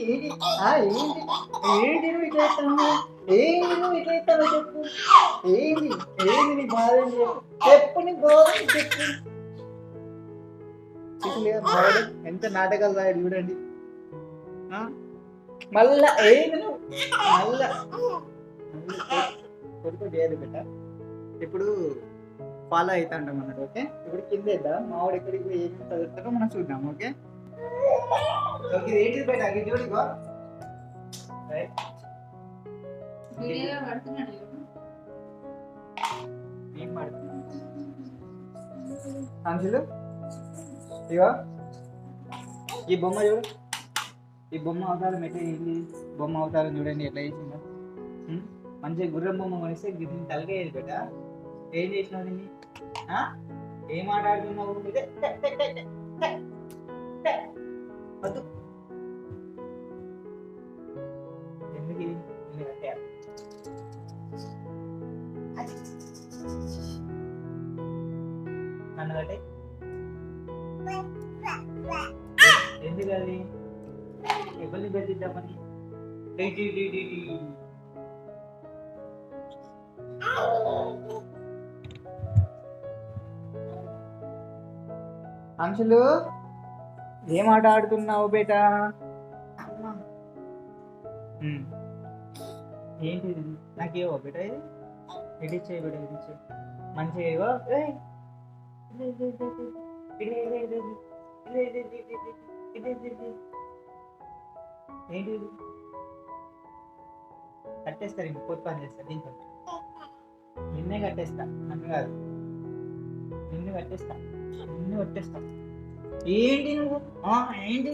ఏంటి ఏంటి నువ్వు ఇట్లా ఇస్తాను ఏంటి నువ్వు ఇట్లా ఇస్తాను చెప్పు ఏంటి ఏంటి నీ బాధ చెప్పు నీ బాధ చెప్పు మావాడు ఎంత నాటకాలు రాయాడు చూడండి మళ్ళా ఏంది నువ్వు మళ్ళా కొడుకు చేయదు బిడ్డ ఇప్పుడు ఫాలో అవుతా ఉంటాం అన్నట్టు ఓకే ఇప్పుడు కింద వేద్దాం మావాడు ఎక్కడికి పోయి ఏం చదువుతారో మనం చూద్దాం ఓకే ఓకే ఏంటి బయట అది చూడిగో ఏం పడుతున్నాను అంశులు ఇగో ఈ బొమ్మ చూడు ఈ బొమ్మ అవతారం ఎట్లా ఏంటి బొమ్మ అవతారం చూడండి ఎట్లా చేసిందో మంచిగా గుర్రం బొమ్మ కొనిస్తే దీన్ని తలకేది బిడ్డ ఏం చేసినావు దీన్ని ఏం ఆడుతున్నావు వద్దు ఎందుకు నన్ను కట్టే ఎందుకు అది ఎవరిని బెదిద్దామని అంశులు ఏం ఆట ఆడుతున్నావు బేటా ఏంటి నాకేవో బేటా ఇది ఎడిట్ చేయి బేటా ఎడిట్ చేయి మంచిగా ఏవో ఏంటి కట్టేస్తారు ఇంక కొత్త పని చేస్తారు దీంతో నిన్నే కట్టేస్తా నన్ను కాదు నిన్ను కట్టేస్తా నిన్ను కట్టేస్తా ఏంటి నువ్వు ఏంటి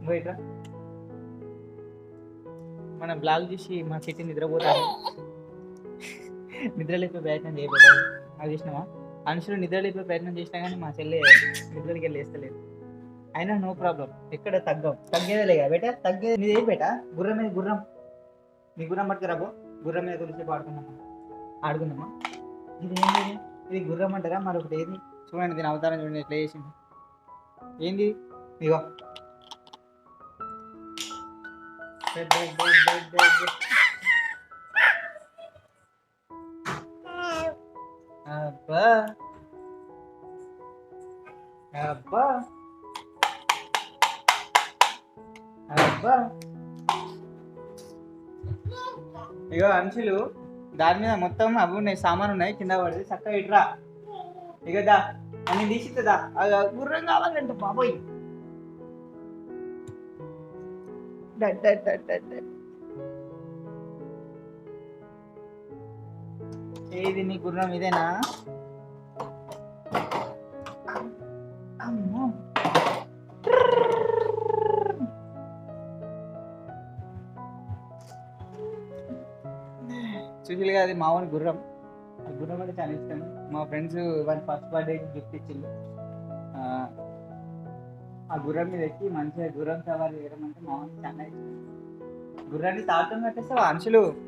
బయట మన బ్లాగ్ చూసి మా చెట్టు నిద్రపోతాను నిద్రలేపే ప్రయత్నం చేయబోతాను అది చేసినావా మనుషులు నిద్రలేపే ప్రయత్నం చేసినా కానీ మా చెల్లె నిద్రలకి వెళ్ళి వేస్తలేదు అయినా నో ప్రాబ్లం ఎక్కడ తగ్గేదేలేగా బేటా తగ్గేది నీది ఏం బేటా గుర్రం మీద గుర్రం నీ గుర్రం పట్టుకురాబో గుర్రం మీద కొద్దిసేపు ఆడుకుందామా ఇది ఏంటి ఇది గుర్రం అంటారా మరొకటి ఏది చూడండి దీని అవతారం చూడండి ఎట్లా చేసింది ఏంది ఇగో అబ్బా అబ్బా అబ్బా ఇగో అంశులు దాని మీద మొత్తం అవి ఉన్నాయి సామాన్ ఉన్నాయి కింద పడితే చక్కగా ఇట్రా ఇక దా అని తీసిద్దా గుర్రం కావాలంట బాబోయ్ ఏది నీ గుర్రం ఇదేనా అమ్మో చూసిగా అది మామూలు గుర్రం ఆ గుర్రం అంటే చాలా ఇష్టం మా ఫ్రెండ్స్ వాళ్ళ ఫస్ట్ బర్త్డేకి గిఫ్ట్ ఇచ్చిండు ఆ గుర్రం మీద ఎక్కి మంచిగా గుర్రం సవారీ చేయడం అంటే మామూలు చాలా ఇష్టం గుర్రాన్ని తాళం కట్టేస్తావా అంశులు